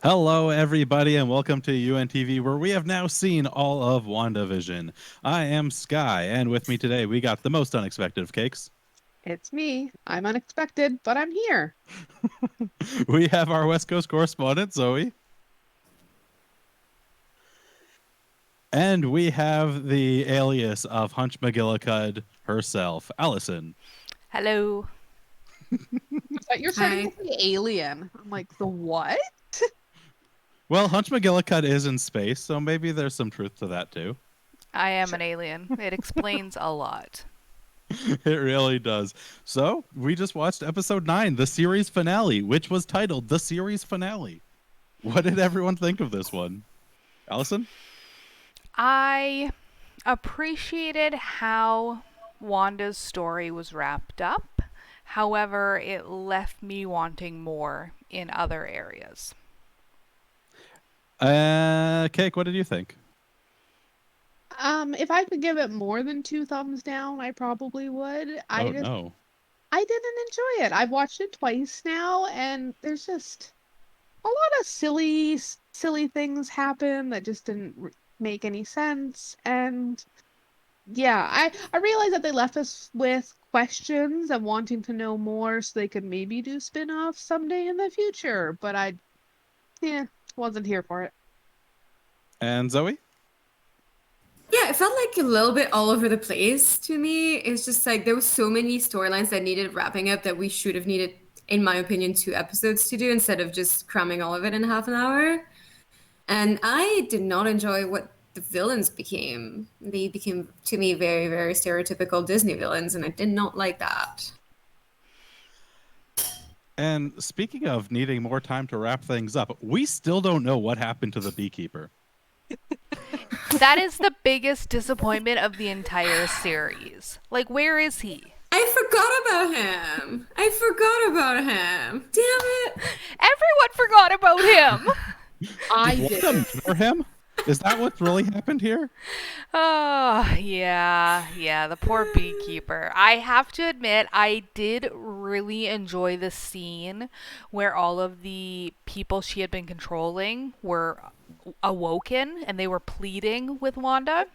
Hello, everybody, and welcome to UNTV, where we have now seen all of WandaVision. I am Sky, and with me today, we got the most unexpected of cakes. It's me. I'm unexpected, but I'm here. We have our West Coast correspondent, Zoe. And we have the alias of Hunch McGillicuddy herself, Allison. Hello. You're starting Hi. to say alien. I'm like, the what? Well, Hunch McGillicuddy is in space, so maybe there's some truth to that, too. I am an alien. It explains a lot. It really does. So, we just watched episode 9, the series finale, which was titled The Series Finale. What did everyone think of this one? Allison? I appreciated how Wanda's story was wrapped up. However, it left me wanting more in other areas. Cake, what did you think? If I could give it more than 2 thumbs down, I probably would. I No. didn't enjoy it. I've watched it twice now, and there's just a lot of silly things happen that just didn't make any sense. And yeah, I realized that they left us with questions and wanting to know more so they could maybe do spin-offs someday in the future, but wasn't here for it. And Zoe? Yeah, it felt like a little bit all over the place to me. It's just like there were so many storylines that needed wrapping up that we should have needed, in my opinion, 2 episodes to do instead of just cramming all of it in half an hour. And I did not enjoy what the villains became. They became, to me, very, very stereotypical Disney villains, and I did not like that. And speaking of needing more time to wrap things up, we still don't know what happened to the Beekeeper. That is the biggest disappointment of the entire series. Like, where is he? I forgot about him. Damn it. Everyone forgot about him. I Did did. Wanda murder him? Is that what's really happened here? Oh, yeah, the poor beekeeper. I have to admit, I did really enjoy the scene where all of the people she had been controlling were awoken and they were pleading with Wanda.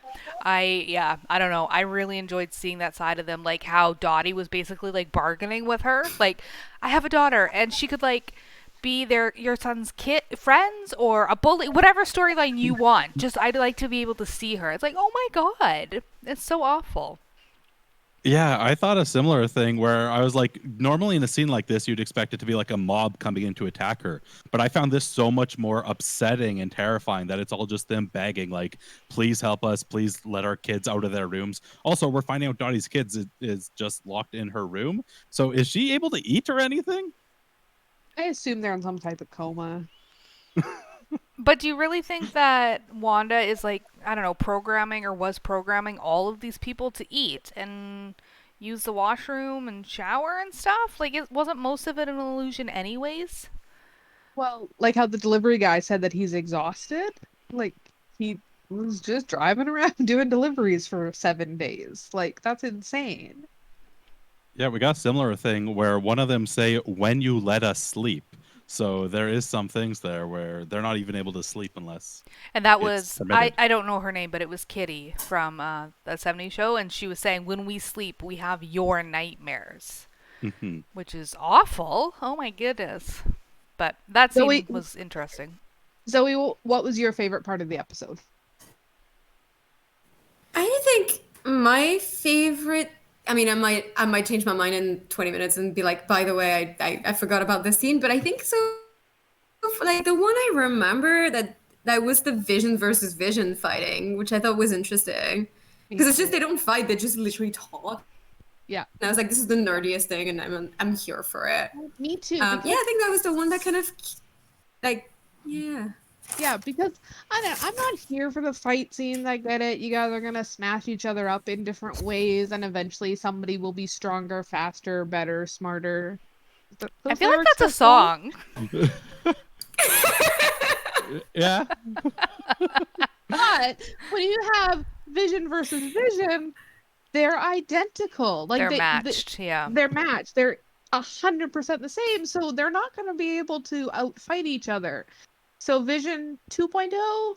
I don't know. I really enjoyed seeing that side of them, like how Dottie was basically like bargaining with her. Like, I have a daughter and she could like be your son's kid friends or a bully, whatever storyline you want. Just I'd like to be able to see her. It's like, oh my god, it's so awful. Yeah, I thought a similar thing where I was like, normally in a scene like this, you'd expect it to be like a mob coming in to attack her. But I found this so much more upsetting and terrifying that it's all just them begging, like, please help us, please let our kids out of their rooms. Also, we're finding out Dottie's kids is just locked in her room. So is she able to eat or anything? I assume they're in some type of coma. But do you really think that Wanda is like, I don't know, programming or was programming all of these people to eat and use the washroom and shower and stuff? Like, it wasn't most of it an illusion anyways? Well, like how the delivery guy said that he's exhausted. Like he was just driving around doing deliveries for 7 days. Like that's insane. Yeah, we got a similar thing where one of them say, when you let us sleep. So there is some things there where they're not even able to sleep unless And that it's was, permitted. I don't know her name, but it was Kitty from that 70s show. And she was saying, when we sleep, we have your nightmares, Mhm. which is awful. Oh my goodness. But that Zoe, scene was interesting. Zoe, what was your favorite part of the episode? I think my favorite. I mean, I might change my mind in 20 minutes and be like, by the way, I forgot about this scene. But I think so. Like the one I remember that was the Vision versus Vision fighting, which I thought was interesting because it's just they don't fight; they just literally talk. Yeah, And I was like, this is the nerdiest thing, and I'm here for it. me too. Yeah, I think that was the one that kind of like yeah. Yeah, because I'm not here for the fight scenes. I get it. You guys are gonna smash each other up in different ways, and eventually somebody will be stronger, faster, better, smarter. I Those feel like lyrics that's a are cool. song. Yeah. But when you have Vision versus Vision, they're identical. Like They're matched, yeah. they're matched. They're 100% the same, so they're not going to be able to outfight each other. So Vision 2.0,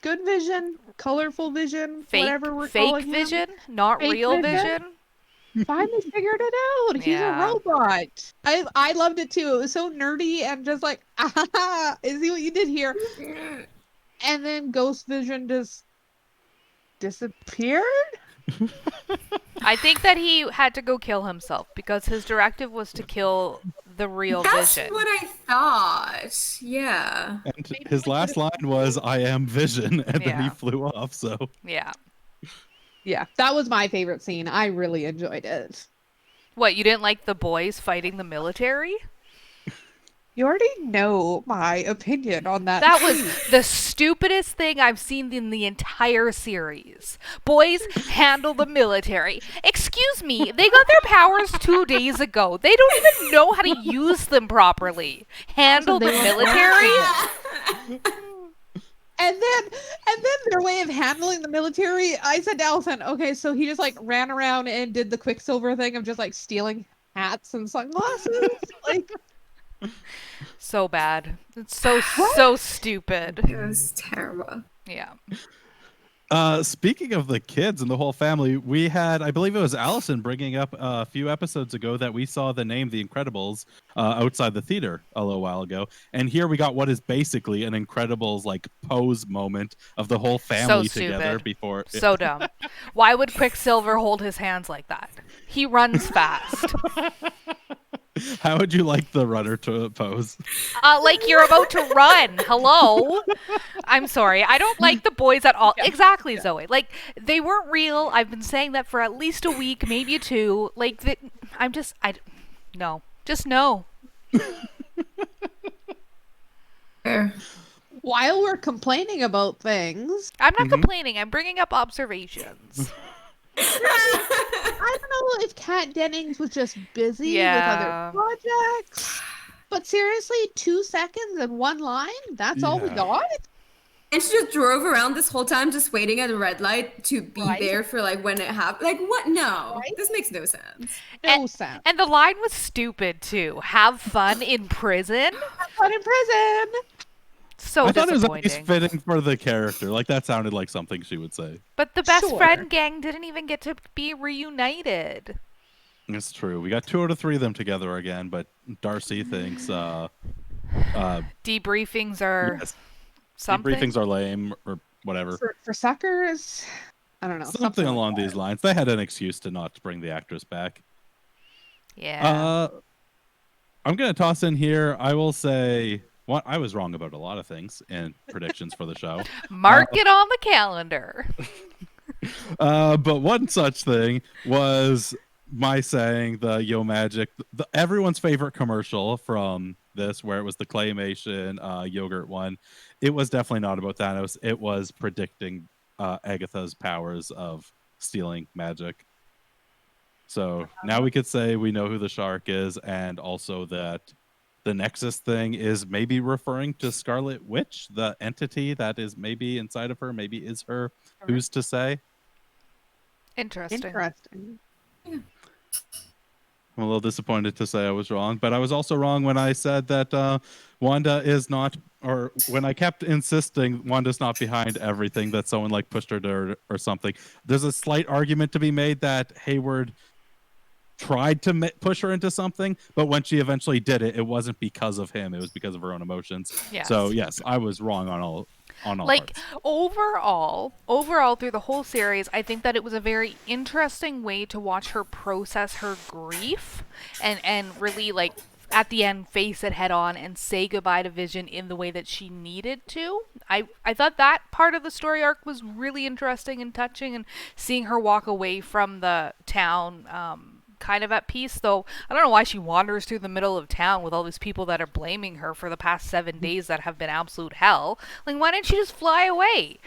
good Vision, colorful Vision, whatever we're Fake calling him. Vision, not Fake real Vision? Finally figured it out. He's a Yeah. robot. I loved it too. It was so nerdy and just like, ah, is he what you did here? And then Ghost Vision just disappeared. I think that he had to go kill himself because his directive was to kill the real That's Vision. what I thought. Yeah. And his last line was, "I am Vision," and then he Yeah. flew off. So Yeah. Yeah, that was my favorite scene. I really enjoyed it. What, you didn't like the boys fighting the military? You already know my opinion on that. That was scene. the stupidest thing I've seen in the entire series. Boys handle the military. Excuse me, they got their powers 2 days ago. They don't even know how to use them properly. Handle the they were military? And then their way of handling the military, I said to Allison, okay, so he just like ran around and did the Quicksilver thing of just like stealing hats and sunglasses. Like, So bad. It's so stupid. It was terrible. Yeah. Speaking of the kids and the whole family, we had, I believe it was Allison bringing up a few episodes ago that we saw the name The Incredibles outside the theater a little while ago. And here we got what is basically an Incredibles like pose moment of the whole family together stupid. before. So dumb. Why would Quicksilver hold his hands like that? He runs fast. How would you like the runner to pose? Like you're about to run. Hello? I'm sorry. I don't like the boys at all. Exactly, Zoe. Like, they weren't real. I've been saying that for at least a week, maybe 2. Like, no. Just no. Fair. while we're complaining about things, I'm not complaining. I'm bringing up observations. I don't know if Kat Dennings was just busy Yeah. with other projects. But seriously, 2 seconds and 1 line? That's all we Yeah. got? And she just drove around this whole time just waiting at a red light to be Right. there for like when it happened. Like what? No. Right? This makes no sense. No sense. And the line was stupid, too. Have fun in prison? But in prison. So I thought it was at least disappointing. fitting for the character. Like that sounded like something she would say. But the best Sure. friend gang didn't even get to be reunited. It's true. We got 2 out of 3 of them together again, but Darcy thinks Debriefings are yes, something. debriefings are lame or whatever. For suckers, I don't know. Something along like these lines. They had an excuse to not bring the actress back. Yeah. I'm gonna toss in here. I will say, I was wrong about a lot of things in predictions for the show. Mark it on the calendar. But one such thing was my saying the Yo Magic, everyone's favorite commercial from this, where it was the claymation yogurt one. It was definitely not about Thanos. It was predicting Agatha's powers of stealing magic. So now we could say we know who the shark is, and also that the Nexus thing is maybe referring to Scarlet Witch, the entity that is maybe inside of her, maybe is her. Who's to say? Interesting. Interesting. I'm a little disappointed to say I was wrong, but I was also wrong when I said that Wanda is not, or when I kept insisting Wanda's not behind everything, that someone like pushed her to or something. There's a slight argument to be made that Hayward tried to push her into something, but when she eventually did it, it wasn't because of him. It was because of her own emotions. Yes. So yes, I was wrong on all Like parts. overall through the whole series, I think that it was a very interesting way to watch her process her grief and really like at the end face it head on and say goodbye to Vision in the way that she needed to. I thought that part of the story arc was really interesting and touching, and seeing her walk away from the town kind of at peace, though I don't know why she wanders through the middle of town with all these people that are blaming her for the past 7 days that have been absolute hell. Like, why didn't she just fly away?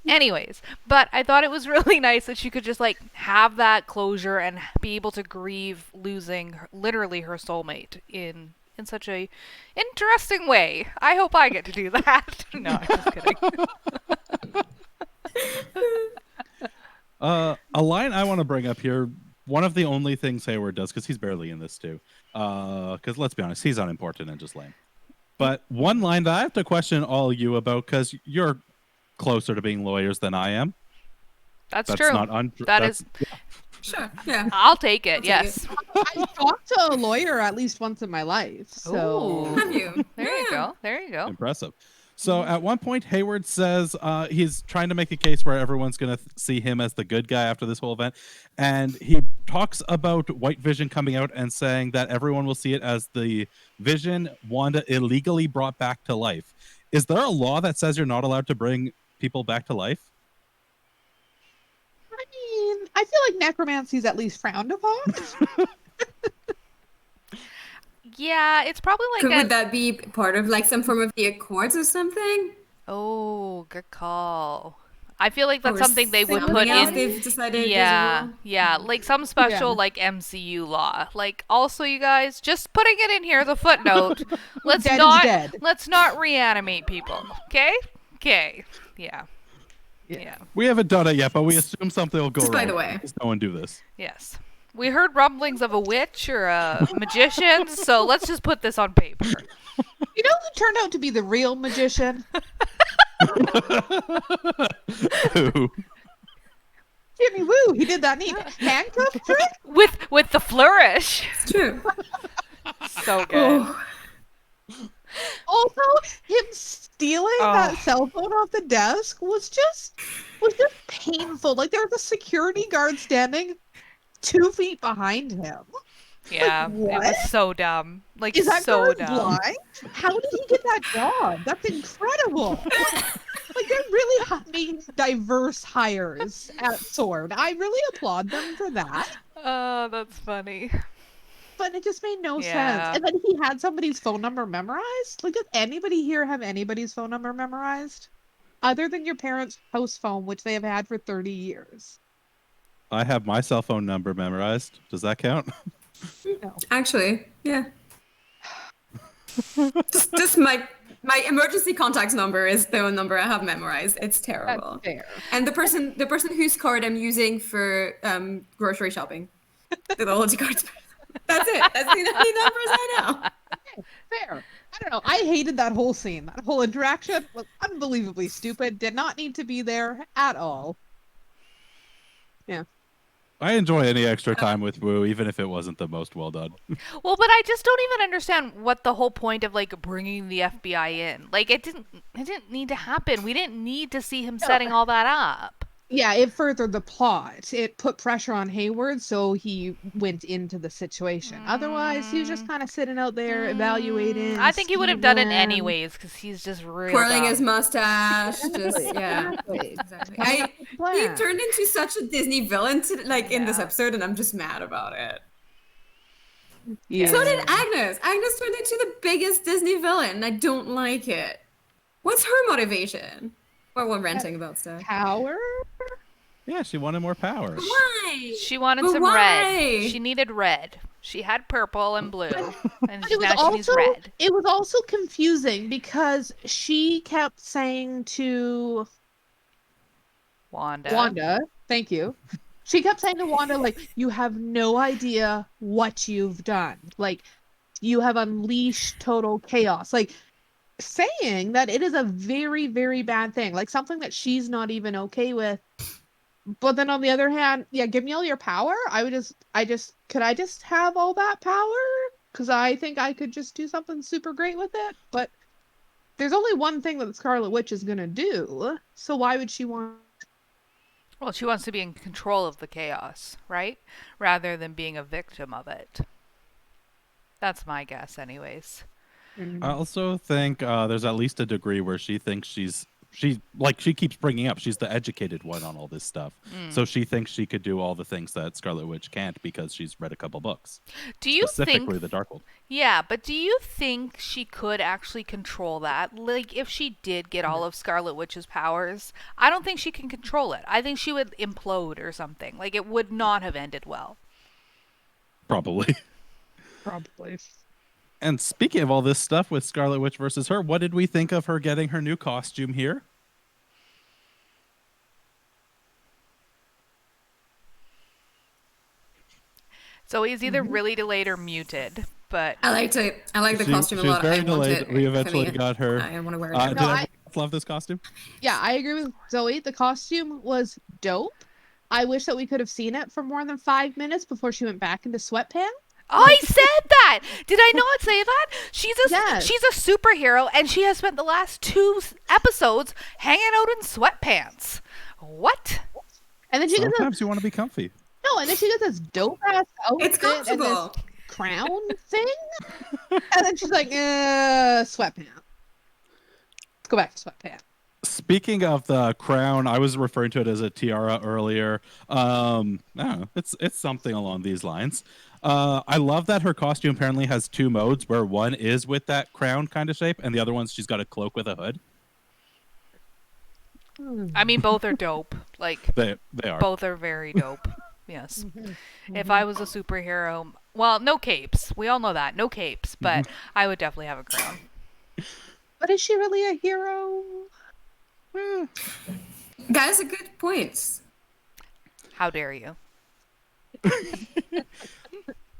Anyways, but I thought it was really nice that she could just like have that closure and be able to grieve losing literally her soulmate in such a interesting way. I hope I get to do that. No, I'm just kidding. A line I want to bring up here, one of the only things Hayward does, because he's barely in this too, because let's be honest, he's unimportant and just lame. But one line that I have to question all you about, because you're closer to being lawyers than I am. That's That's true. not That is. Sure. Yeah. I'll take it. take Yes. I've talked to a lawyer at least once in my life. So Ooh. Have you? There you go. There you go. impressive. So at one point, Hayward says he's trying to make a case where everyone's going to see him as the good guy after this whole event. And he talks about White Vision coming out and saying that everyone will see it as the Vision Wanda illegally brought back to life. Is there a law that says you're not allowed to bring people back to life? I mean, I feel like necromancy is at least frowned upon. Yeah, it's probably like Would that be part of like some form of the Accords or something? Oh, good call. I feel like that's Or something they would something put else in. they've decided Yeah, there's a rule? yeah, like some special Yeah. like MCU law. Like also, you guys, just putting it in here as a footnote. Let's Dead is not dead. let's not reanimate people. Okay? Okay. Yeah. Yeah. Yeah. We haven't done it yet, but we assume something will go Just wrong. by the way. Please no one do this. Yes. We heard rumblings of a witch or a magician, so let's just put this on paper. You know who turned out to be the real magician? Who? Jimmy Woo. He did that neat handcuff trick. With the flourish. It's true. So good. Oh, Also, him stealing that cell phone off the desk was just painful. Like there was a security guard standing 2 feet behind him. Yeah, it What? was so dumb. Like Is that so guard dumb. blind? How did he get that job? That's incredible. Like they're really making diverse hires at Sword. I really applaud them for that. Oh, that's funny. But it just made no Yeah. sense. And then he had somebody's phone number memorized. Like, does anybody here have anybody's phone number memorized? Other than your parents' house phone, which they have had for 30 years. I have my cell phone number memorized. Does that count? No. actually, yeah. just my emergency contacts number is the one number I have memorized. It's terrible. That's fair. And the person whose card I'm using for grocery shopping. The loyalty cards. That's it. That's the only numbers I know. Fair. I don't know. I hated that whole scene. That whole interaction was unbelievably stupid. Did not need to be there at all. Yeah. I enjoy any extra time with Wu, even if it wasn't the most well done. Well, but I just don't even understand what the whole point of like bringing the FBI in. Like it didn't need to happen. We didn't need to see him setting all that up. Yeah, it furthered the plot. It put pressure on Hayward, so he went into the situation. Otherwise, he was just kind of sitting out there evaluating. I think he would have done it scheming. anyways because he's just real Twirling dumb. his mustache. Just yeah. Exactly. Exactly. Coming up with a plan. He turned into such a Disney villain in this Yeah. episode, and I'm just mad about it. Yeah. So did Agnes. Agnes turned into the biggest Disney villain, and I don't like it. What's her motivation? Or we're ranting about stuff. Power? Yeah, she wanted more power. Why? She wanted But some why? red. She needed red. She had purple and blue, and But it was now she needs also red. it was also confusing because she kept saying to Wanda, thank you. She kept saying to Wanda, like, you have no idea what you've done. Like, you have unleashed total chaos. Like, saying that it is a very, very bad thing. Like, something that she's not even okay with. But then on the other hand, yeah, give me all your power. Could I just have all that power? Because I think I could just do something super great with it. But there's only one thing that the Scarlet Witch is going to do. So why would she want... Well, she wants to be in control of the chaos, right? Rather than being a victim of it. That's my guess, anyways. I also think there's at least a degree where she thinks she keeps bringing up she's the educated one on all this stuff. So she thinks she could do all the things that Scarlet Witch can't because she's read a couple books. Do you Specifically think... the Darkhold. Yeah, but do you think she could actually control that? Like, if she did get all of Scarlet Witch's powers, I don't think she can control it. I think she would implode or something. Like, it would not have ended well. Probably. Probably. And speaking of all this stuff with Scarlet Witch versus her, what did we think of her getting her new costume here? So he's either really delayed or muted. but I liked it. I like the costume a She was lot. very I want delayed. it We for eventually me. got her. I want to wear it. Did No, everyone else love this costume? Yeah, I agree with Zoe. The costume was dope. I wish that we could have seen it for more than 5 minutes before she went back into sweatpants. I said that. Did I not say that? Yes. She's a superhero, and she has spent the last 2 episodes hanging out in sweatpants. What? And then she gets Sometimes you want to be comfy. and then she gets this dope ass outfit It's and this comfortable. crown thing. And then she's like, sweatpants. Let's go back to sweatpants. Speaking of the crown, I was referring to it as a tiara earlier. I don't know. It's something along these lines. I love that her costume apparently has 2 modes, where one is with that crown kind of shape, and the other one's she's got a cloak with a hood. I mean, both are dope. Like, They are. both are very dope. Yes. If I was a superhero, well, no capes. We all know that. No capes, but I would definitely have a crown. But is she really a hero? That's a good point. How dare you?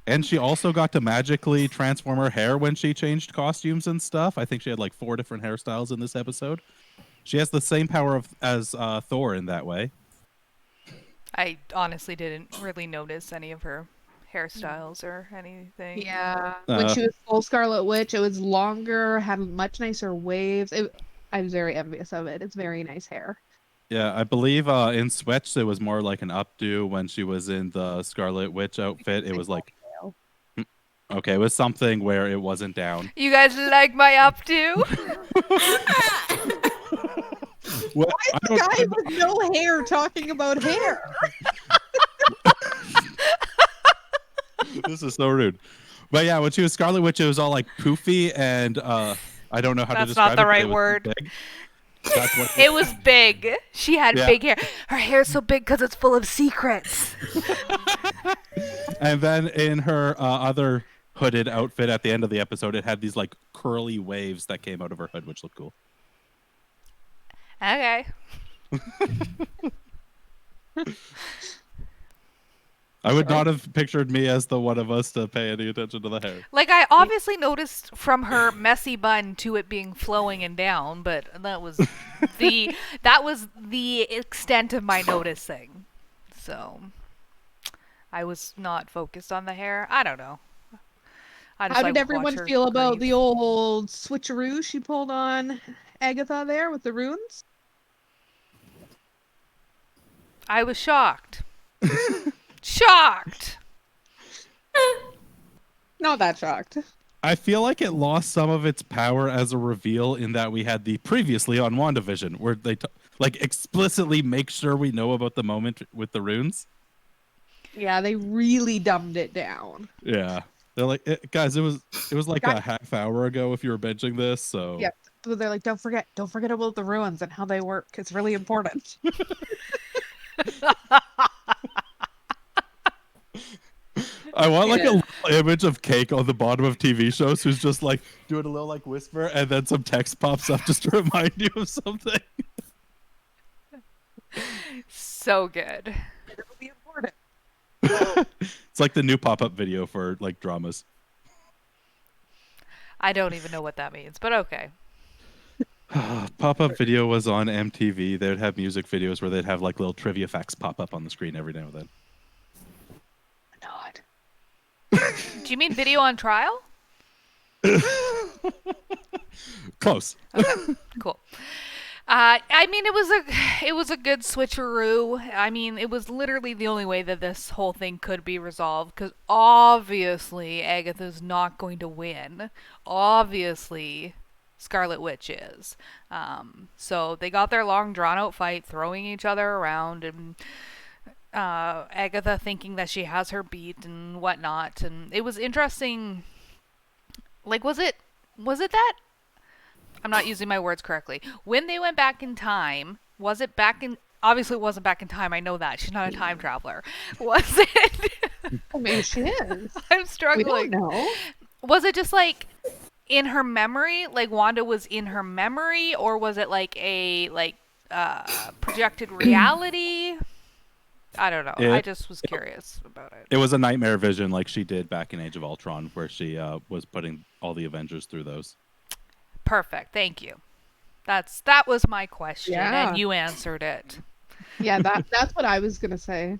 And she also got to magically transform her hair when she changed costumes and stuff. I think she had like 4 different hairstyles in this episode. She has the same power as Thor in that way. I honestly didn't really notice any of her hairstyles or anything. Yeah. When she was full Scarlet Witch, it was longer, had much nicer waves. I was very envious of it. It's very nice hair. Yeah, I believe in Switch it was more like an updo. When she was in the Scarlet Witch outfit, it was like, okay, it was something where it wasn't down. You guys like my updo? Well, Why is the guy with no hair talking about hair? This is so rude. But yeah, when she was Scarlet Witch, it was all like poofy, and I don't know how to That's describe not the it, but right it was word. big. That's what It was big. She had Yeah. big hair. Her hair's so big because it's full of secrets. And then in her other hooded outfit at the end of the episode, it had these like curly waves that came out of her hood, which looked cool. Okay. I would not have pictured me as the one of us to pay any attention to the hair. Like, I obviously noticed from her messy bun to it being flowing and down, but that was the extent of my noticing. So I was not focused on the hair. I don't know. I just How like did watch everyone her feel about grieve. the old switcheroo she pulled on Agatha there with the runes? I was shocked. Shocked. Not that shocked. I feel like it lost some of its power as a reveal in that we had the previously on WandaVision, where they like explicitly make sure we know about the moment with the runes. Yeah, they really dumbed it down. Yeah, they're like, guys, it was like a half hour ago if you were benching this. So Yep. So they're like, don't forget about the ruins and how they work. It's really important. I want like a little image of Cake on the bottom of TV shows who's just like doing a little like whisper, and then some text pops up just to remind you of something. So good. It'll be important. It's like the new pop-up video for like dramas. I don't even know what that means, but okay. Pop-up video was on MTV. They'd have music videos where they'd have like little trivia facts pop up on the screen every now and then. Not. Do you mean video on trial? Close. Cool. I mean, it was a good switcheroo. I mean, it was literally the only way that this whole thing could be resolved, because obviously Agatha's not going to win. Obviously, Scarlet Witch is. So they got their long, drawn-out fight, throwing each other around, and Agatha thinking that she has her beat and whatnot. And it was interesting. Like, was it that? I'm not using my words correctly. When they went back in time, was it back in... Obviously, it wasn't back in time. I know that. She's not a time traveler. Was it... Well, maybe she is. I'm We struggling. don't know. Was it just, like, in her memory? Like, Wanda was in her memory? Or was it, like, a, projected reality? I don't know. I It- just was curious about it. It was a nightmare vision like she did back in Age of Ultron, where she was putting all the Avengers through those. Perfect. Thank you. That was my question, Yeah. and you answered it. Yeah, that's what I was gonna say.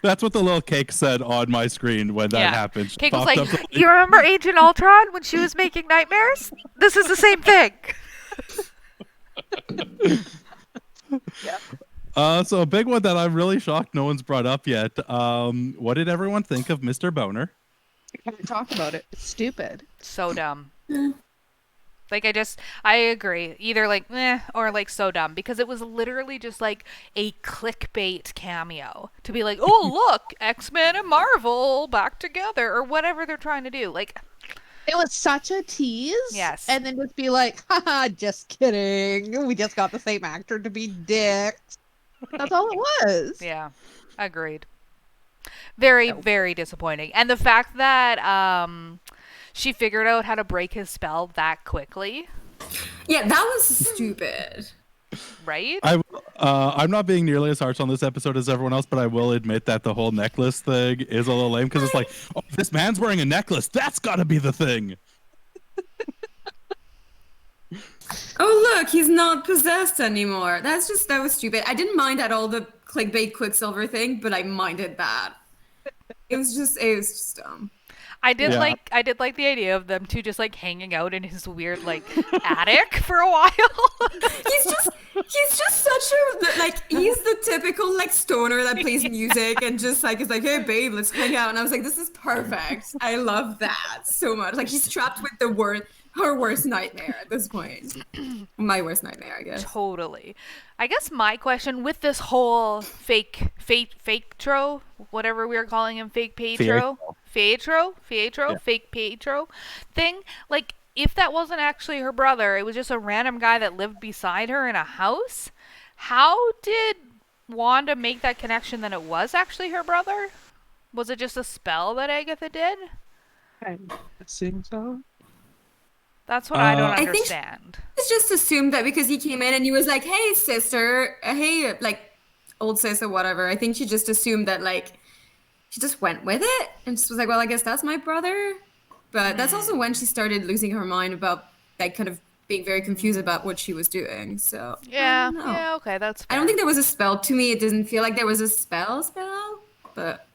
That's what the little cake said on my screen when that Yeah. happened. She Kate was popped like, up "You remember Agent Ultron when she was making nightmares? This is the same thing." So a big one that I'm really shocked no one's brought up yet. What did everyone think of Mr. Boner? I can't talk about it. It's stupid. So dumb. Like, I agree. Either like, meh, or like so dumb. Because it was literally just like a clickbait cameo. To be like, oh, look, X-Men and Marvel back together. Or whatever they're trying to do. Like, It was such a tease. Yes. And then just be like, haha, just kidding. We just got the same actor to be dicks. That's all it was. yeah, agreed. Very, very disappointing. And the fact that she figured out how to break his spell that quickly, Yeah, that was stupid. right? I'm not being nearly as harsh on this episode as everyone else, but I will admit that the whole necklace thing is a little lame because it's like, oh, this man's wearing a necklace. That's got to be the thing. Oh look, he's not possessed anymore. That was stupid. I didn't mind at all the clickbait Quicksilver thing, but I minded that. It was just dumb. I did Yeah. like the idea of them two just like hanging out in his weird like attic for a while. He's just such a he's the typical like stoner that plays music and just like is like, hey babe, let's hang out. And I was like, this is perfect. I love that so much. Like he's trapped with her worst nightmare at this point. My worst nightmare, I guess. Totally. I guess my question with this whole fake Tro, whatever we were calling him, fake Pietro, Yeah. fake Pietro thing, like if that wasn't actually her brother, it was just a random guy that lived beside her in a house, how did Wanda make that connection that it was actually her brother? Was it just a spell that Agatha did? I assume so. That's what I don't I think- understand. It's just assumed that because he came in and he was like, hey sister, hey like old sis or whatever. I think she just assumed that like she just went with it and just was like, well, I guess that's my brother. But that's also when she started losing her mind about like kind of being very confused about what she was doing. So Yeah, I don't know. yeah, okay, that's fair. I don't think there was a spell. To me, it didn't feel like there was a spell, but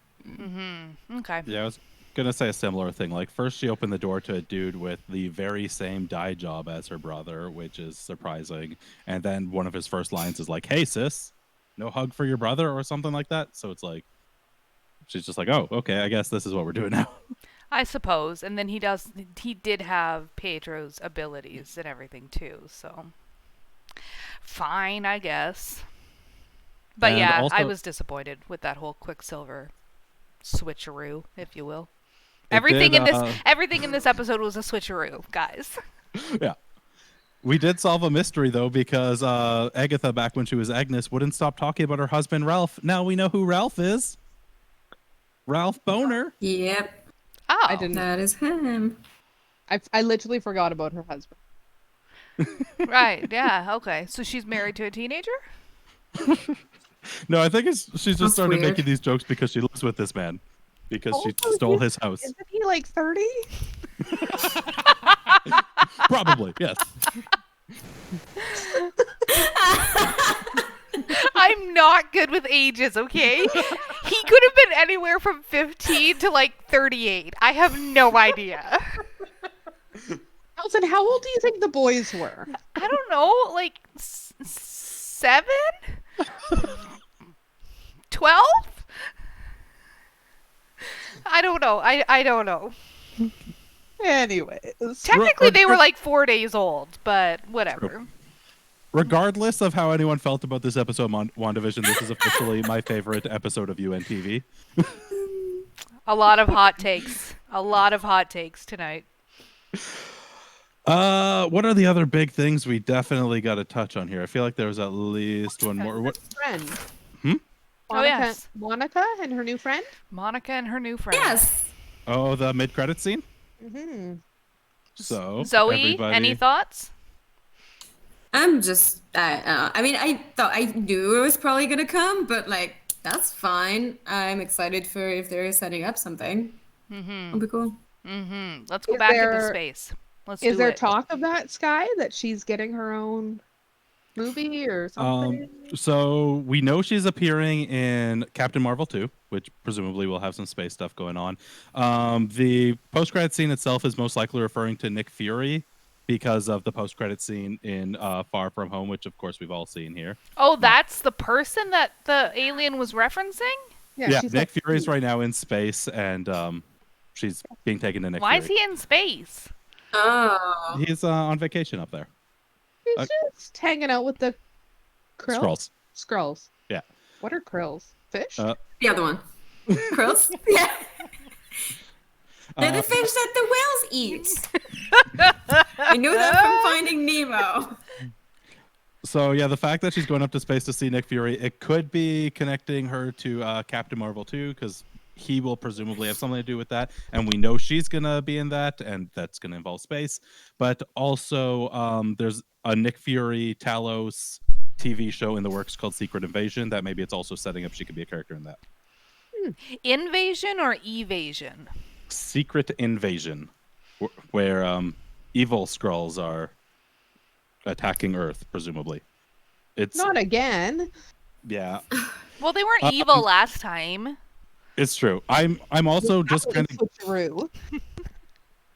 Okay. Yeah, I was gonna say a similar thing. Like first she opened the door to a dude with the very same dye job as her brother, which is surprising. And then one of his first lines is like, hey sis, no hug for your brother or something like that. So it's like she's just like, oh, okay, I guess this is what we're doing now. I suppose. And then he did have Pedro's abilities and everything too, so fine, I guess. But And yeah, also- I was disappointed with that whole Quicksilver switcheroo, if you will. It Everything did, everything in this episode was a switcheroo, guys. Yeah. We did solve a mystery though, because Agatha, back when she was Agnes, wouldn't stop talking about her husband Ralph. Now we know who Ralph is. Ralph Boner. yep, Oh. I didn't. that is him. I literally forgot about her husband. Right, yeah, okay. So she's married to a teenager? No, I think she's just That's started weird. making these jokes because she lives with this man. Because she Also, stole his house. Isn't he like 30? Probably, yes. I'm not good with ages, okay? He could have been anywhere from 15 to like 38. I have no idea. Nelson, how old do you think the boys were? I don't know, like 7? 12? I don't know. I don't know. Anyways. Technically, they were like 4 days old, but whatever. Regardless of how anyone felt about this episode of WandaVision, this is officially my favorite episode of UNTV. A lot of hot takes. A lot of hot takes tonight. What are the other big things we definitely got to touch on here? I feel like there was at least one more. What? Friend. Hmm? Oh, yes. Monica and her new friend? Monica and her new friend. Yes. Oh, the mid-credit scene. Mm-hmm. So Zoe, everybody... any thoughts? I'm just, I mean, I knew it was probably gonna come, but like, that's fine. I'm excited for if they're setting up something. It'll be cool. Let's go Is back into there space. Let's is do there it. talk of that, Sky, that she's getting her own movie or something? So we know she's appearing in Captain Marvel 2, which presumably will have some space stuff going on. The post-credit scene itself is most likely referring to Nick Fury because of the post-credit scene in Far From Home, which of course we've all seen here. Oh, that's the person that the alien was referencing? Yeah, she's Nick like, Fury's right now in space, and she's being taken to Nick Why Fury. is he in space? Oh, He's on vacation up there. He's just hanging out with the krill? Skrulls. Yeah. What are krills? Fish? the other one. Krills? Yeah. They're the fish that the whales eat. I know that from Finding Nemo. So yeah, the fact that she's going up to space to see Nick Fury, it could be connecting her to Captain Marvel 2, because he will presumably have something to do with that, and we know she's gonna be in that, and that's gonna involve space. But also, there's a Nick Fury Talos TV show in the works called Secret Invasion that maybe it's also setting up she could be a character in that. Invasion or evasion? Secret Invasion, where evil Skrulls are attacking Earth, presumably. It's Not again. yeah, Well, they weren't evil last time. it's true. I'm also just kind of True.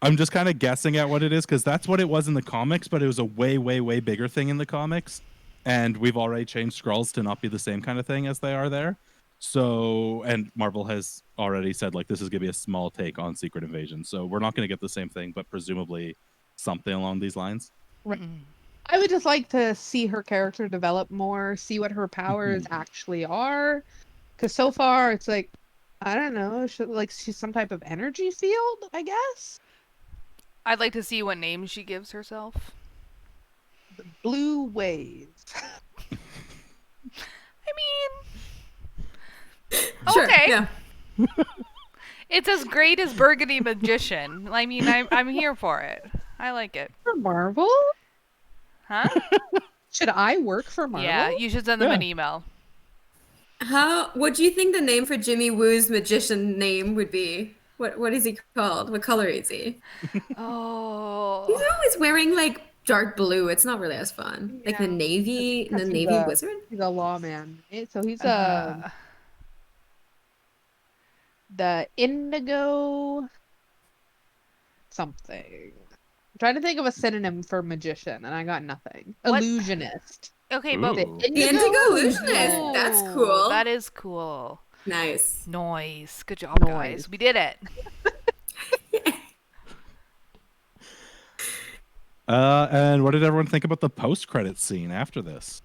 I'm just kind of guessing at what it is, because that's what it was in the comics, but it was a way, way, way bigger thing in the comics. And we've already changed Skrulls to not be the same kind of thing as they are there. So, and Marvel has already said, like, this is going to be a small take on Secret Invasion. So we're not going to get the same thing, but presumably something along these lines. Right. I would just like to see her character develop more, see what her powers actually are. Because so far, it's like, I don't know, she's some type of energy field, I guess? I'd like to see what name she gives herself. Blue Wave. I mean, Sure, okay. yeah. It's as great as Burgundy Magician. I mean, I'm here for it. I like it. For Marvel? Huh? Should I work for Marvel? Yeah, you should send them an email. What do you think the name for Jimmy Woo's magician name would be? What is he called? What color is he? He's Oh. always wearing like dark blue. It's not really as fun. Like the navy, Because the he's navy a- wizard. He's a lawman. So he's Uh, the indigo something. I'm trying to think of a synonym for magician, and I got nothing. What? Illusionist. okay, Ooh. but The Indigo Illusionist. That's Ooh, cool. That is cool. Nice. Nice. Good job, guys. We did it. And what did everyone think about the post-credit scene after this?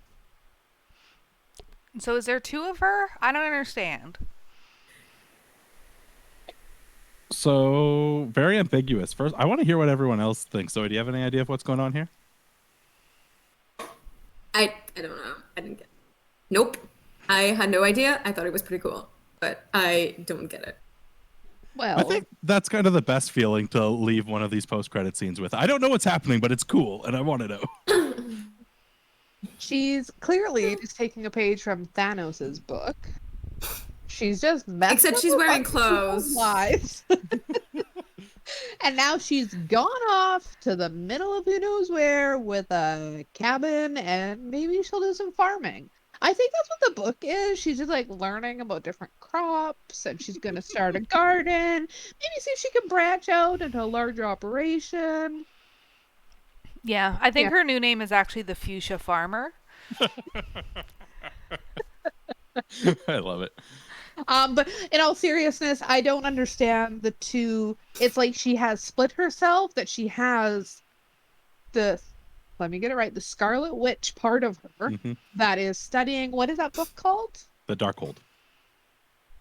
So is there two of her? I don't understand. So very ambiguous. First, I want to hear what everyone else thinks. So, do you have any idea of what's going on here? I don't know. I didn't get it. Nope. I had no idea. I thought it was pretty cool, but I don't get it. Well, I think that's kind of the best feeling to leave one of these post-credit scenes with. I don't know what's happening, but it's cool, and I want to know. she's clearly just taking a page from Thanos's book. She's just messed Except up she's with wearing other people's clothes. lives. And now she's gone off to the middle of who knows where with a cabin, and maybe she'll do some farming. I think that's what the book is. She's just like learning about different crops, and she's going to start a garden. Maybe see if she can branch out into a larger operation. Yeah, I think Yeah. her new name is actually the Fuchsia Farmer. I love it. But in all seriousness, I don't understand the two. It's like she has split herself, that she has let me get it right, the Scarlet Witch part of her Mhm. that is studying, what is that book called? The Darkhold.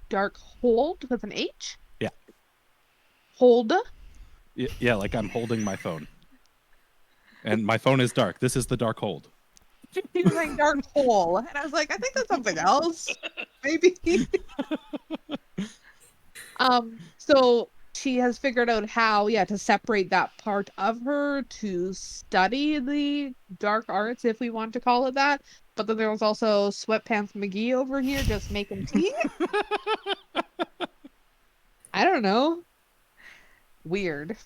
Dark Hold with an H? Yeah. Hold? Yeah, like I'm holding my phone. And my phone is dark. This is the Darkhold. She was like Dark Hole. And I was like, I think that's something else. Maybe. So she has figured out how, to separate that part of her to study the dark arts, if we want to call it that. But then there was also Sweatpants McGee over here just making tea. I don't know. Weird.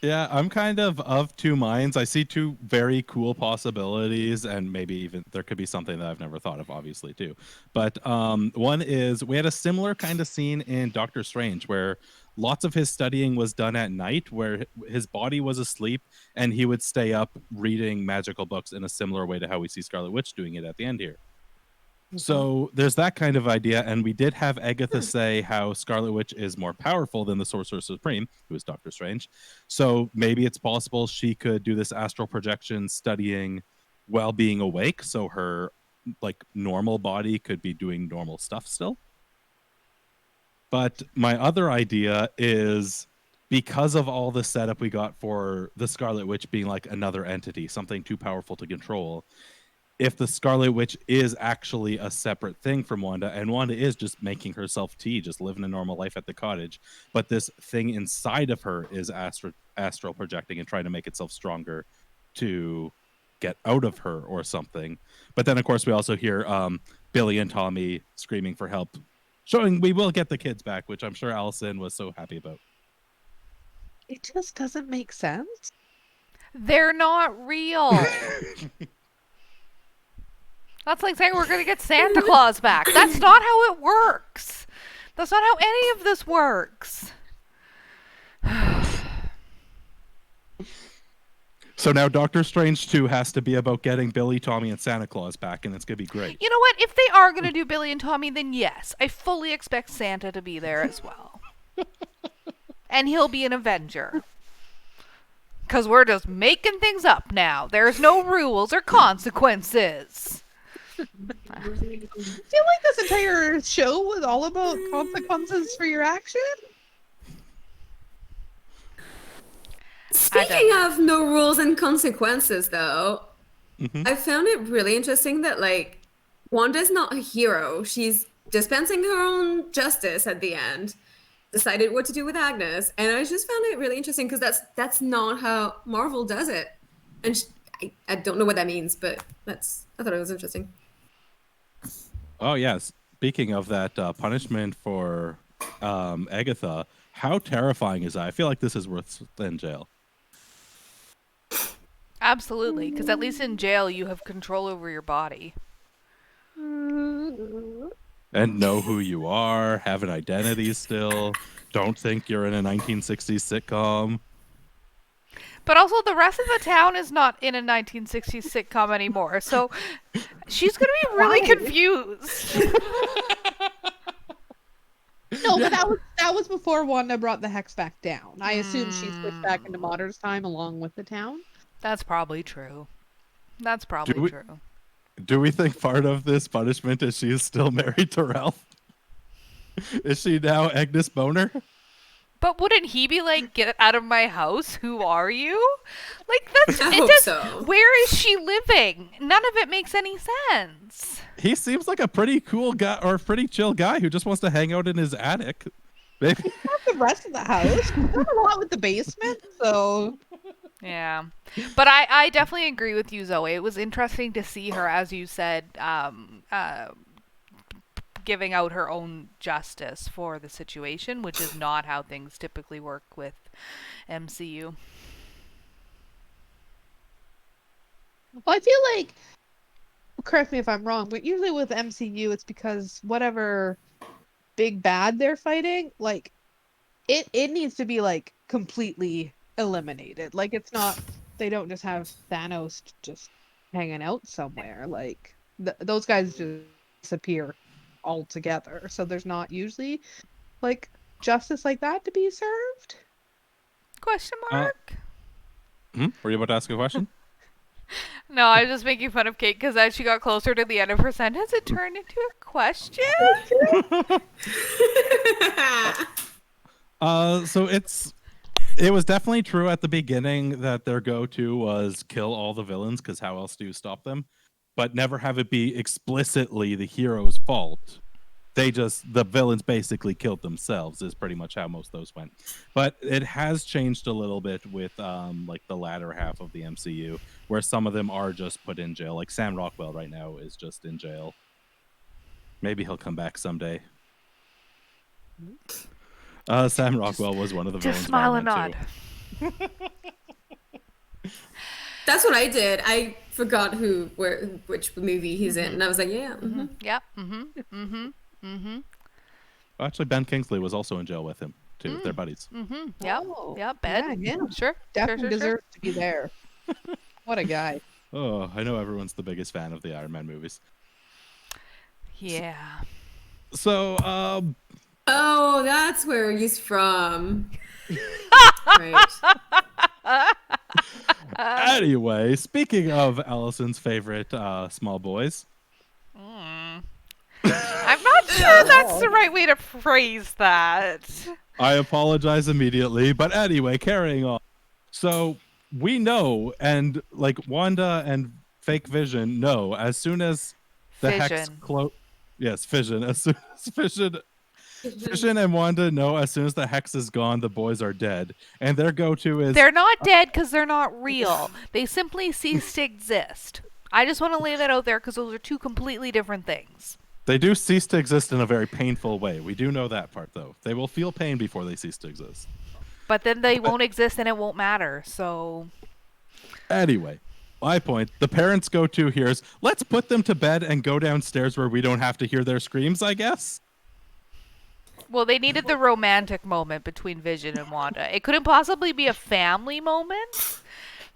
Yeah, I'm kind of two minds. I see two very cool possibilities, and maybe even there could be something that I've never thought of, obviously, too. But one is we had a similar kind of scene in Doctor Strange where lots of his studying was done at night, where his body was asleep, and he would stay up reading magical books in a similar way to how we see Scarlet Witch doing it at the end here. So there's that kind of idea, and we did have Agatha say how Scarlet Witch is more powerful than the Sorcerer Supreme, who is Doctor Strange. So maybe it's possible she could do this astral projection studying while being awake, so her like normal body could be doing normal stuff still. But my other idea is because of all the setup we got for the Scarlet Witch being like another entity, something too powerful to control, if the Scarlet Witch is actually a separate thing from Wanda, and Wanda is just making herself tea, just living a normal life at the cottage, but this thing inside of her is astral projecting and trying to make itself stronger to get out of her or something. But then, of course, we also hear Billy and Tommy screaming for help, showing we will get the kids back, which I'm sure Allison was so happy about. It just doesn't make sense. They're not real. That's like saying we're going to get Santa Claus back. That's not how it works. That's not how any of this works. So now Doctor Strange 2 has to be about getting Billy, Tommy, and Santa Claus back, and it's going to be great. You know what? If they are going to do Billy and Tommy, then yes, I fully expect Santa to be there as well. And he'll be an Avenger. Because we're just making things up now. There's no rules or consequences. I feel like this entire show was all about consequences for your action. Speaking of no rules and consequences, though, I found it really interesting that, like, Wanda's not a hero. She's dispensing her own justice at the end, decided what to do with Agnes, and I just found it really interesting because that's not how Marvel does it. And I don't know what that means, but I thought it was interesting. Oh, yes. Speaking of that punishment for Agatha, how terrifying is that? I feel like this is worse than jail. Absolutely, because at least in jail you have control over your body. And know who you are, have an identity still, don't think you're in a 1960s sitcom. But also the rest of the town is not in a 1960s sitcom anymore, so she's going to be really confused. No, but that was before Wanda brought the hex back down. I assume she switched back into modern time along with the town. That's probably true. That's probably true. Do we think part of this punishment is she is still married to Ralph? Is she now Agnes Boner? But wouldn't he be like, get out of my house? Who are you? Like, that's I it. hope Just, so. where is she living? None of it makes any sense. He seems like a pretty cool guy or pretty chill guy who just wants to hang out in his attic. Maybe. Not the rest of the house. We've done a lot with the basement, so. Yeah. But I definitely agree with you, Zoe. It was interesting to see her, as you said, giving out her own justice for the situation, which is not how things typically work with MCU. Well, I feel like, correct me if I'm wrong, but usually with MCU, it's because whatever big bad they're fighting, like, it needs to be, like, completely eliminated. Like, it's not, they don't just have Thanos just hanging out somewhere. Like, those guys just disappear altogether. So there's not usually, like, justice like that to be served? Question mark? Were you about to ask a question? No, I was just making fun of Kate because as she got closer to the end of her sentence, it turned into a question. So it was definitely true at the beginning that their go-to was kill all the villains, because how else do you stop them? But never have it be explicitly the hero's fault. the villains basically killed themselves is pretty much how most of those went. But it has changed a little bit with like the latter half of the MCU, where some of them are just put in jail. Like Sam Rockwell right now is just in jail. Maybe he'll come back someday. Sam Rockwell was one of the villains. Just smile and nod. That's what I did. I forgot which movie he's in, and I was like, yeah. Mm-hmm. Yep. Mm-hmm. Actually, Ben Kingsley was also in jail with him too. They're buddies. Yep. Oh, Yep. Ben. yeah. Sure. Definitely Sure. deserves to be there. What a guy. Oh, I know everyone's the biggest fan of the Iron Man movies. Yeah. So, Oh, that's where he's from. Right. Anyway, speaking of Allison's favorite small boys. I'm not sure that's the right way to phrase that. I apologize immediately, but anyway, carrying on. So we know, and like Wanda and Fake Vision know, as soon as the hex Fission. As soon as Vision and Wanda know as soon as the hex is gone, the boys are dead. And their go-to is... They're not dead because they're not real. They simply cease to exist. I just want to lay that out there because those are two completely different things. They do cease to exist in a very painful way. We do know that part, though. They will feel pain before they cease to exist. But then they won't exist and it won't matter, so... Anyway, my point, the parents' go-to here is, let's put them to bed and go downstairs where we don't have to hear their screams, I guess? Well, they needed the romantic moment between Vision and Wanda. It couldn't possibly be a family moment.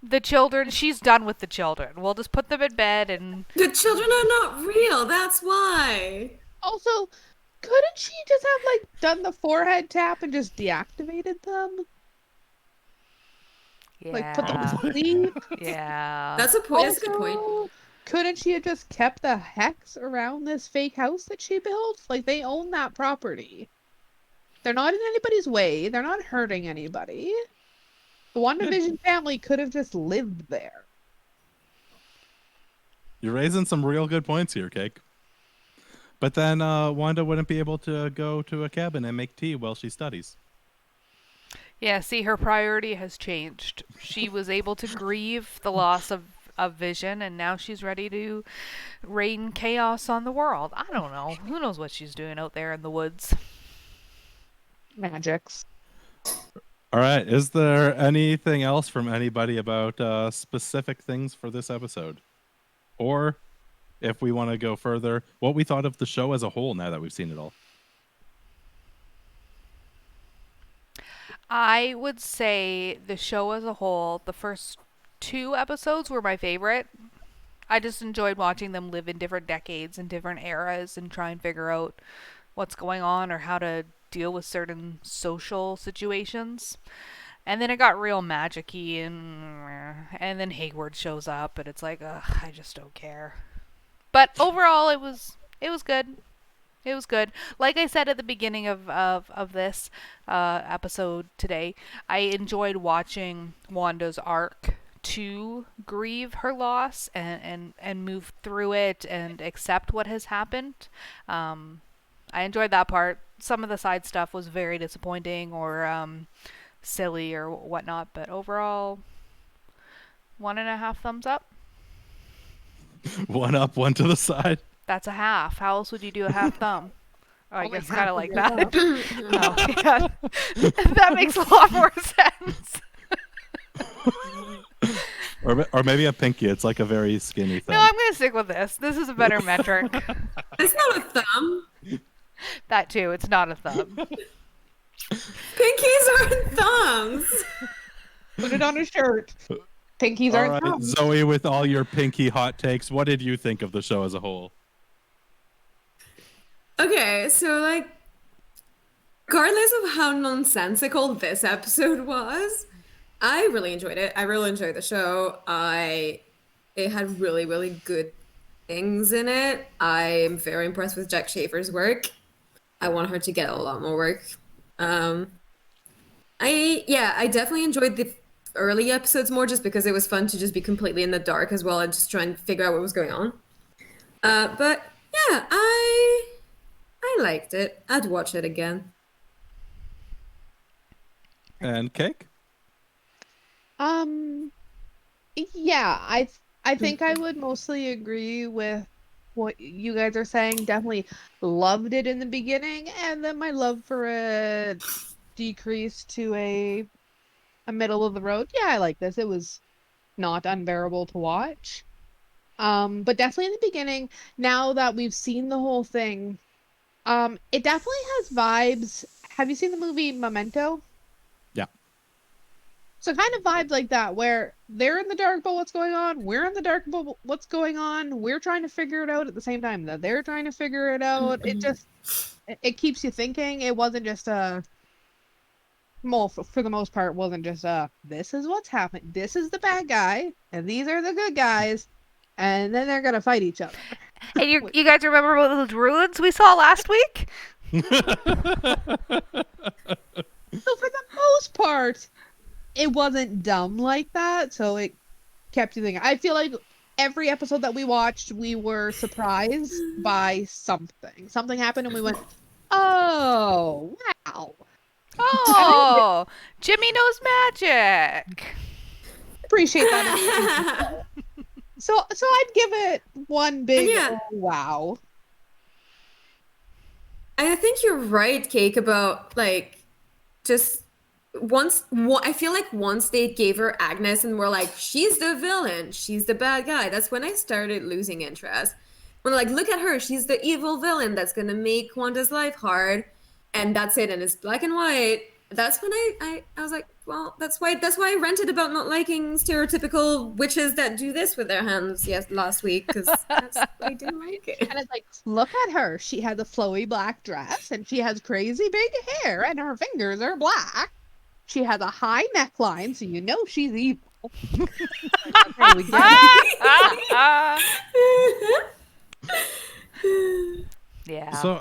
The children, she's done with the children. We'll just put them in bed and... The children are not real, that's why. Also, couldn't she just have, like, done the forehead tap and just deactivated them? Yeah. Like, put them to sleep? Yeah. That's a point. That's a good point. Also, couldn't she have just kept the hex around this fake house that she built? Like, they own that property. They're not in anybody's way. They're not hurting anybody. The WandaVision family could have just lived there. You're raising some real good points here, Cake. But then Wanda wouldn't be able to go to a cabin and make tea while she studies. Yeah, see, her priority has changed. She was able to grieve the loss of Vision, and now she's ready to rain chaos on the world. I don't know. Who knows what she's doing out there in the woods? Magics. All right. Is there anything else from anybody about specific things for this episode? Or, if we want to go further, what we thought of the show as a whole now that we've seen it all? I would say the show as a whole, the first 2 episodes were my favorite. I just enjoyed watching them live in different decades and different eras and try and figure out what's going on or how to deal with certain social situations. And then it got real magic-y and then Hayward shows up and it's like, ugh, I just don't care. But overall it was good. It was good. Like I said at the beginning of this episode today, I enjoyed watching Wanda's arc to grieve her loss and move through it and accept what has happened. I enjoyed that part. Some of the side stuff was very disappointing or silly or whatnot, but overall, 1.5 thumbs up. 1 up, 1 to the side. That's a half. How else would you do a half thumb? Oh, I Only guess half kind of of like your that. thumb. Oh, yeah. That makes a lot more sense. Or maybe a pinky. It's like a very skinny thing. No, I'm going to stick with this. This is a better metric. It's not a thumb. That too. It's not a thumb. Pinkies aren't thumbs. Put it on a shirt. Pinkies All aren't right, thumbs. Zoe, with all your pinky hot takes, what did you think of the show as a whole? Okay, so like, regardless of how nonsensical this episode was, I really enjoyed it. I really enjoyed the show. It had really, really good things in it. I am very impressed with Jack Schaefer's work. I want her to get a lot more work. I definitely enjoyed the early episodes more just because it was fun to just be completely in the dark as well and just try and figure out what was going on. But yeah, I I liked it. I'd watch it again. And Cake? Yeah, I think I would mostly agree with what you guys are saying. Definitely loved it in the beginning, and then my love for it decreased to a middle of the road. Yeah, I like this. It was not unbearable to watch. But definitely in the beginning, now that we've seen the whole thing, it definitely has vibes. Have you seen the movie Memento? Yeah. So kind of vibes like that, where they're in the dark about what's going on, we're in the dark about what's going on, we're trying to figure it out at the same time that they're trying to figure it out. It just it keeps you thinking. It wasn't just well, for the most part, wasn't just this is what's happening. This is the bad guy, and these are the good guys, and then they're gonna fight each other. And you guys remember those ruins we saw last week? So for the most part, it wasn't dumb like that, so it kept you thinking. I feel like every episode that we watched, we were surprised by something. Something happened, and we went, "Oh, wow!" Oh, Jimmy knows magic. Appreciate that. So I'd give it one big Yeah. oh, wow. I think you're right, Cake, about like just I feel like once they gave her Agnes and were like, she's the villain, she's the bad guy, that's when I started losing interest. When like, look at her, she's the evil villain that's gonna make Wanda's life hard, and that's it, and it's black and white. That's when I was like, well, that's why I ranted about not liking stereotypical witches that do this with their hands last week, because I didn't like it. And it's like, look at her. She has a flowy black dress, and she has crazy big hair, and her fingers are black. She has a high neckline, so you know she's evil. Okay, we get it. Yeah. So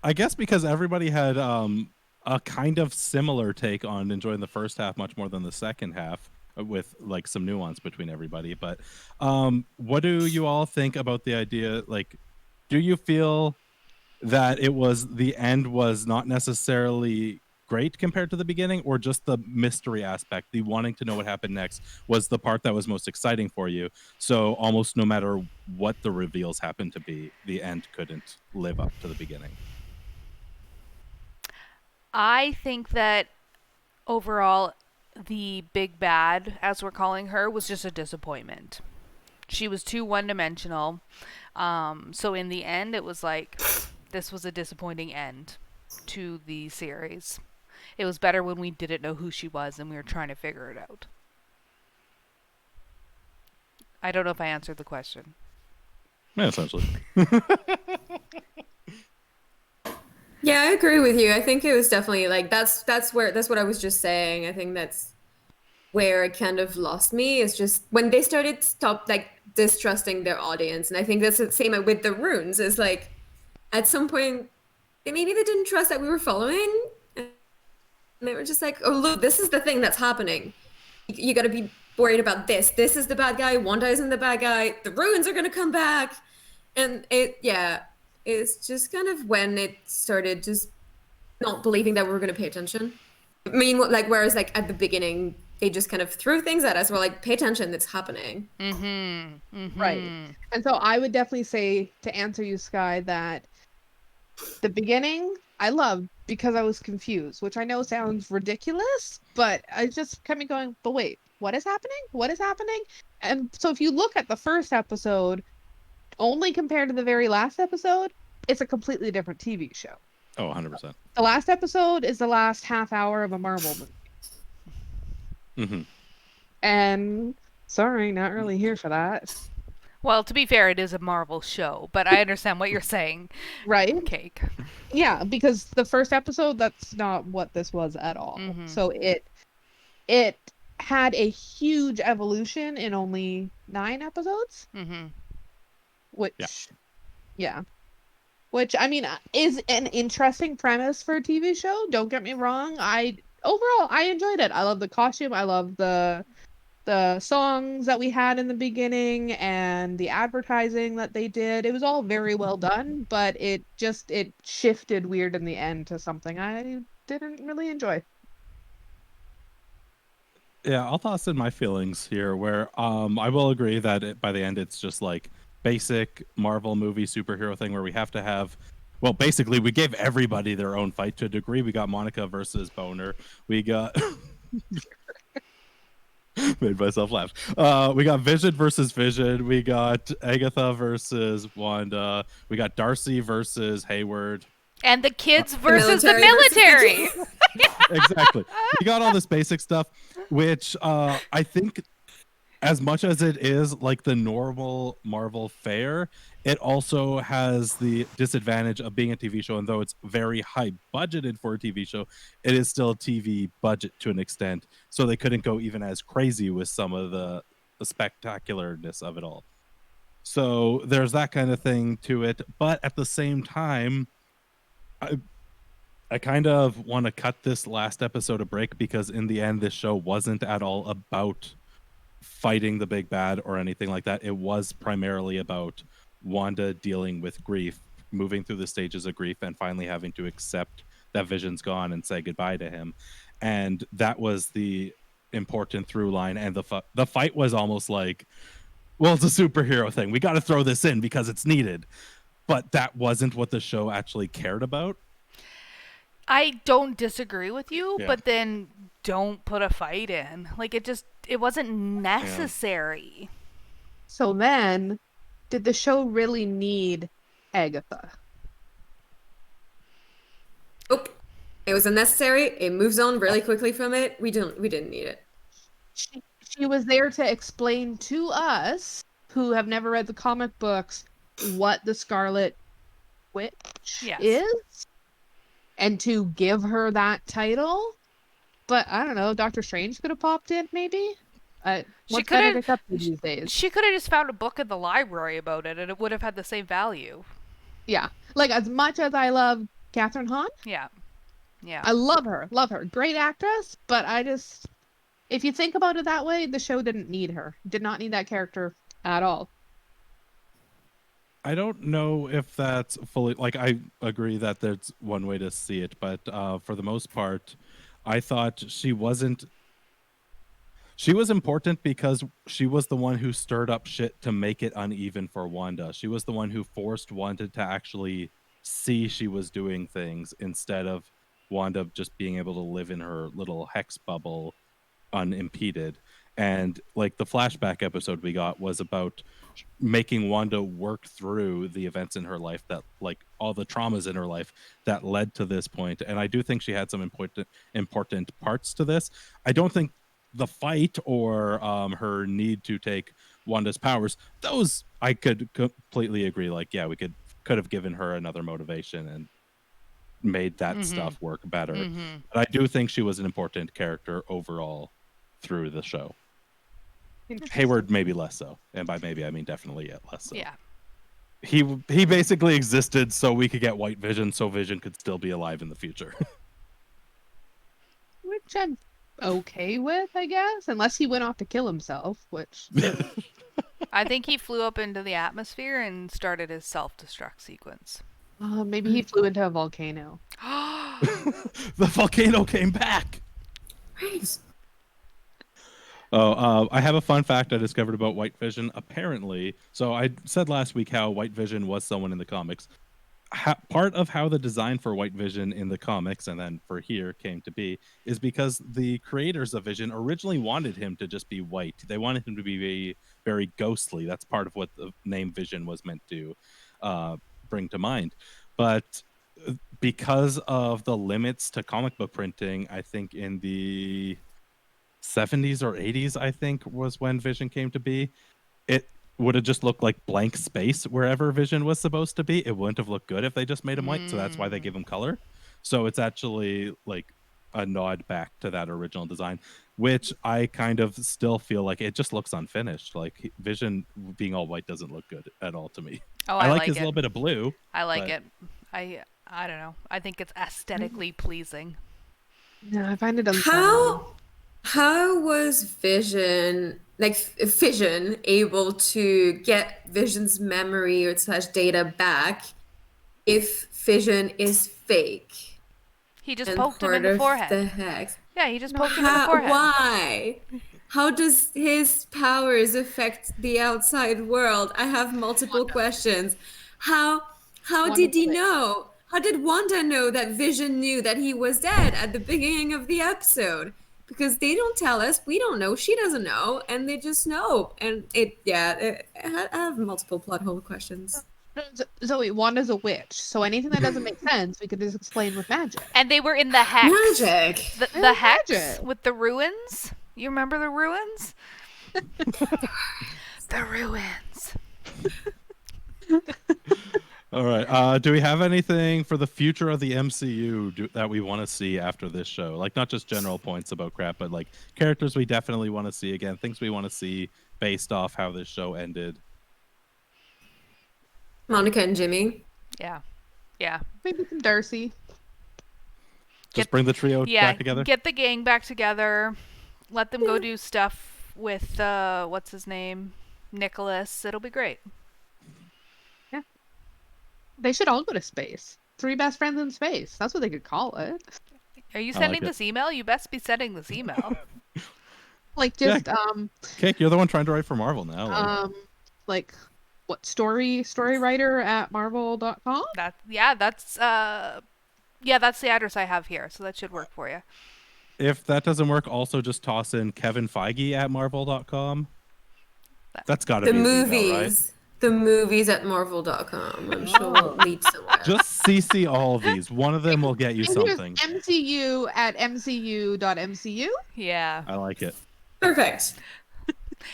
I guess because everybody had a kind of similar take on enjoying the first half much more than the second half, with like some nuance between everybody. But what do you all think about the idea? Like, do you feel that the end was not necessarily great compared to the beginning, or just the mystery aspect, the wanting to know what happened next, was the part that was most exciting for you? So almost no matter what the reveals happened to be, the end couldn't live up to the beginning. I think that overall, the big bad, as we're calling her, was just a disappointment. She was too one-dimensional. So in the end, it was like, this was a disappointing end to the series. It was better when we didn't know who she was and we were trying to figure it out. I don't know if I answered the question. Yeah, essentially. Yeah, I agree with you. I think it was definitely like that's what I was just saying. I think that's where it kind of lost me, is just when they stopped like distrusting their audience. And I think that's the same with the runes. Is like at some point they didn't trust that we were following, and they were just like, oh look, this is the thing that's happening. You got to be worried about this. This is the bad guy. Wanda isn't the bad guy. The ruins are gonna come back, and it's just kind of when it started just not believing that we were going to pay attention. I mean, like, whereas like at the beginning, they just kind of threw things at us. We're like, pay attention, it's happening. Mm-hmm. Mm-hmm. Right. And so I would definitely say, to answer you, Sky, that the beginning I loved because I was confused, which I know sounds ridiculous, but I just kept me going, but wait, what is happening? What is happening? And so if you look at the first episode, only compared to the very last episode, it's a completely different TV show. Oh, 100%. The last episode is the last half hour of a Marvel movie. Mm-hmm. And sorry, not really here for that. Well, to be fair, it is a Marvel show, but I understand what you're saying. Right? Cake. Yeah, because the first episode, that's not what this was at all. Mm-hmm. So it had a huge evolution in only 9 episodes. Mm-hmm. Which, yeah. Which, I mean, is an interesting premise for a TV show. Don't get me wrong. Overall, I enjoyed it. I love the costume. I love the the songs that we had in the beginning and the advertising that they did, it was all very well done, but it shifted weird in the end to something I didn't really enjoy. Yeah, I'll toss in my feelings here where I will agree that by the end it's just like basic Marvel movie superhero thing where we have to have well, basically we gave everybody their own fight to a degree. We got Monica versus Boner. We got made myself laugh. We got Vision versus Vision. We got Agatha versus Wanda. We got Darcy versus Hayward. And the kids versus the military military. Exactly. We got all this basic stuff, which I think as much as it is like the normal Marvel fare, it also has the disadvantage of being a TV show. And though it's very high budgeted for a TV show, it is still a TV budget to an extent. So they couldn't go even as crazy with some of the spectacularness of it all. So there's that kind of thing to it. But at the same time, I kind of want to cut this last episode a break because in the end, this show wasn't at all about fighting the big bad or anything like that. It was primarily about Wanda dealing with grief, moving through the stages of grief and finally having to accept that Vision's gone and say goodbye to him. And that was the important through line. And the fight was almost like, well, it's a superhero thing. We got to throw this in because it's needed. But that wasn't what the show actually cared about. I don't disagree with you, Yeah. but then don't put a fight in. Like it wasn't necessary. So then, did the show really need Agatha? Oh, it was unnecessary. It moves on really quickly from it. We didn't need it. She was there to explain to us who have never read the comic books what the Scarlet Witch Yes. is, and to give her that title. But I don't know, Doctor Strange could have popped in, maybe. What's Benedict up to these days? She could have just found a book in the library about it, and it would have had the same value. Yeah, like as much as I love Catherine Hahn, Yeah. I love her, great actress. But if you think about it that way, the show did not need that character at all. I don't know if that's fully like I agree that there's one way to see it, but for the most part, I thought she was important because she was the one who stirred up shit to make it uneven for Wanda. She was the one who forced Wanda to actually see she was doing things instead of Wanda just being able to live in her little hex bubble unimpeded. And like the flashback episode we got was about making Wanda work through the events in her life that like all the traumas in her life that led to this point. And I do think she had some important parts to this. I don't think the fight or her need to take Wanda's powers, those I could completely agree. Like, yeah, we could have given her another motivation and made that stuff work better. But I do think she was an important character overall through the show. Hayward maybe less so, and by maybe I mean definitely less so. Yeah. He basically existed so we could get White Vision, so Vision could still be alive in the future. Which I'm okay with, I guess, unless he went off to kill himself, which I think he flew up into the atmosphere and started his self-destruct sequence. maybe he flew into a volcano. The volcano came back. Right. Oh, I have a fun fact I discovered about White Vision. Apparently, so I said last week how White Vision was someone in the comics. Part of how the design for White Vision in the comics and then for here came to be is because the creators of Vision originally wanted him to just be white. They wanted him to be very, very ghostly. That's part of what the name Vision was meant to bring to mind. But because of the limits to comic book printing, I think in the 70s or 80s, I think was when Vision came to be, it would have just looked like blank space wherever Vision was supposed to be. It wouldn't have looked good if they just made him white, so that's why they give him color. So it's actually like a nod back to that original design, which I kind of still feel like it just looks unfinished. Like Vision being all white doesn't look good at all to me. Oh, I like like his it. little bit of blue. I like but- it. I don't know. I think it's aesthetically pleasing. No, I find it unsettling. How How was Vision able to get Vision's memory or slash data back if Vision is fake He just and poked him in part the of the forehead. hex? Yeah, he just poked him in the forehead. Why? How does his powers affect the outside world? I have multiple questions. How did he know? How did Wanda know that Vision knew that he was dead at the beginning of the episode? Because they don't tell us, we don't know, she doesn't know, and they just know. And I have multiple plot hole questions. Zoe, Wanda's a witch, so anything that doesn't make sense, we could just explain with magic. And they were in the hex. Magic. The hex Magic. with the ruins. You remember the ruins? The ruins. All right. Do we have anything for the future of the MCU that we want to see after this show? Like, not just general points about crap, but like characters we definitely want to see again, things we want to see based off how this show ended. Monica and Jimmy. Yeah. Yeah. Maybe some Darcy. Just bring the trio back together. Get the gang back together. Let them go do stuff with what's his name? Nicholas. It'll be great. Yeah. They should all go to space. 3 best friends in space. That's what they could call it. Are you sending this email? You best be sending this email. Like just Cake, you're the one trying to write for Marvel now. Like what story writer at marvel.com? That's the address I have here, so that should work for you. If that doesn't work, also just toss in Kevin Feige at marvel.com. That's got to be the movies. Email, right? The movies at marvel.com. I'm sure will lead somewhere. Just CC all of these. One of them will get you something. MCU at mcu.mcu. Yeah. I like it. Perfect.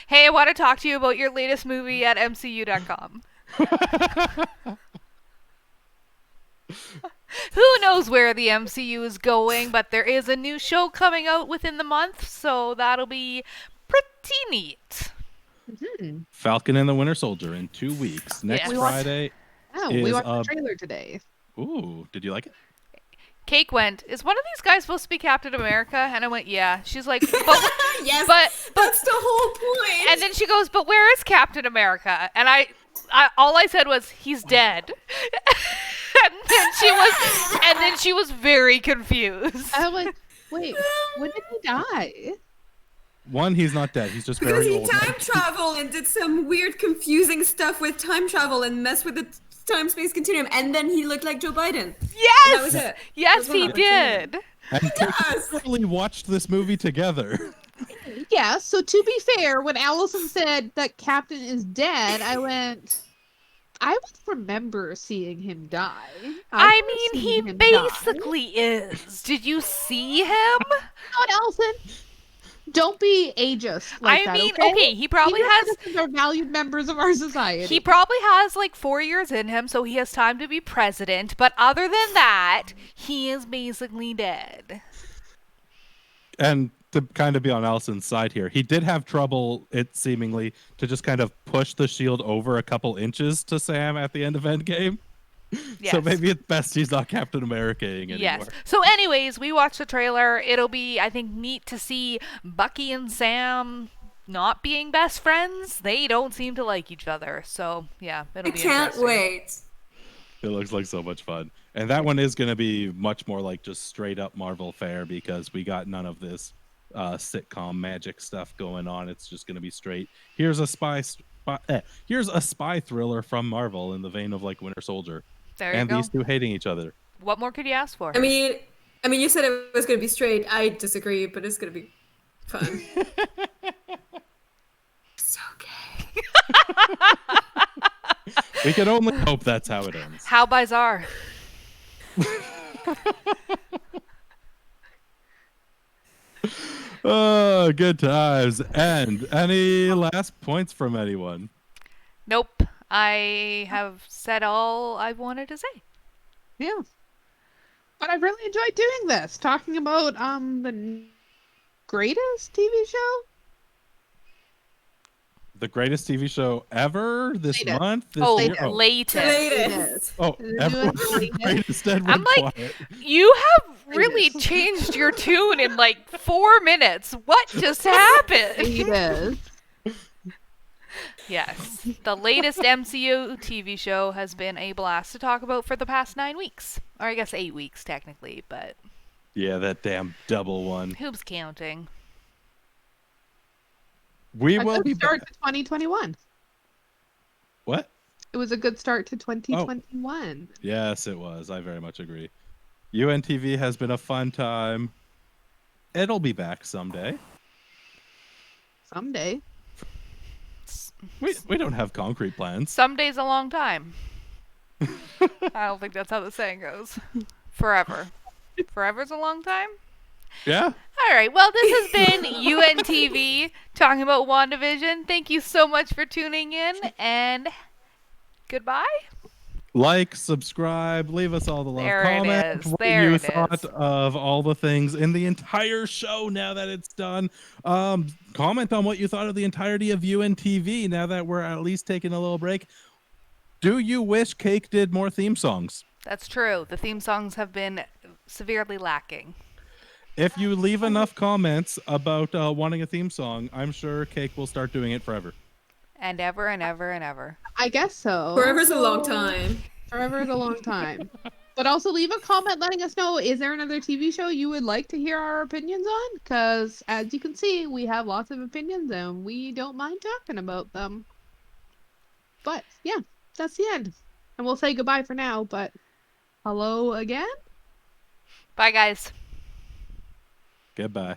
Hey, I want to talk to you about your latest movie at mcu.com. Who knows where the MCU is going, but there is a new show coming out within the month, so that'll be pretty neat. Mm-hmm. Falcon and the Winter Soldier in 2 weeks. Next Friday. We watched the trailer today. Ooh, did you like it? Cake went, is one of these guys supposed to be Captain America? And I went, yeah. She's like, yes, but that's the whole point. And then she goes, but where is Captain America? And I all I said was, he's dead. and then she was very confused. I was like, wait, when did he die? One, he's not dead. He's just because very he old. time traveled and did some weird, confusing stuff with time travel and messed with the time-space continuum, and then he looked like Joe Biden. Yes, and that was it. Yes, he did. And we watched this movie together. Yeah. So to be fair, when Allison said that Captain is dead, I went, I would remember seeing him die. I mean, he basically is. Did you see him? Not Allison. Don't be ageist like that, okay, he probably has... They're valued members of our society. He probably has like 4 years in him, so he has time to be president. But other than that, he is basically dead. And to kind of be on Allison's side here, he did have trouble, it seemingly, to just kind of push the shield over a couple inches to Sam at the end of Endgame. Yes. So maybe it's best he's not Captain America-ing anymore. Yes. So anyways, we watched the trailer. It'll be, I think, neat to see Bucky and Sam not being best friends. They don't seem to like each other. So, yeah, it'll be interesting. I can't wait. It looks like so much fun. And that one is going to be much more like just straight up Marvel fare because we got none of this sitcom magic stuff going on. It's just going to be straight. Here's a spy thriller from Marvel in the vein of like Winter Soldier. There you go. And these two hating each other. What more could you ask for? I mean, you said it was going to be straight. I disagree, but it's going to be fun. So gay. We can only hope that's how it ends. How bizarre. Oh, good times. And any last points from anyone? Nope. I have said all I wanted to say. Yeah. But I really enjoyed doing this, talking about the greatest TV show. The greatest TV show ever this Latest. month, this Oh, year. latest. Latest. Oh, The everyone's newest the latest. greatest Edward I'm like, Quiet. you have really Latest. changed your tune in like 4 minutes. What just happened? Latest. Yes, the latest MCU TV show has been a blast to talk about for the past 9 weeks. Or I guess 8 weeks, technically, but Yeah, that damn double one. who's counting? We A will good be start back. to 2021. What? It was a good start to 2021. Yes, it was. I very much agree. UNTV has been a fun time. It'll be back someday. Someday. We don't have concrete plans. Some days a long time. I don't think that's how the saying goes. Forever. Forever's a long time? Yeah. All right, well, this has been UNTV talking about WandaVision. Thank you so much for tuning in, and goodbye. Like, subscribe, leave us all the love. There it Comment is. what There you it thought is. of all the things in the entire show now that it's done. Comment on what you thought of the entirety of UNTV now that we're at least taking a little break. Do you wish Cake did more theme songs? That's true. The theme songs have been severely lacking. If you leave enough comments about wanting a theme song, I'm sure Cake will start doing it forever. And ever and ever and ever. I guess so. Forever's a long time. Forever is a long time. But also leave a comment letting us know, is there another TV show you would like to hear our opinions on? Because as you can see, we have lots of opinions and we don't mind talking about them. But yeah, that's the end. And we'll say goodbye for now, but hello again? Bye, guys. Goodbye.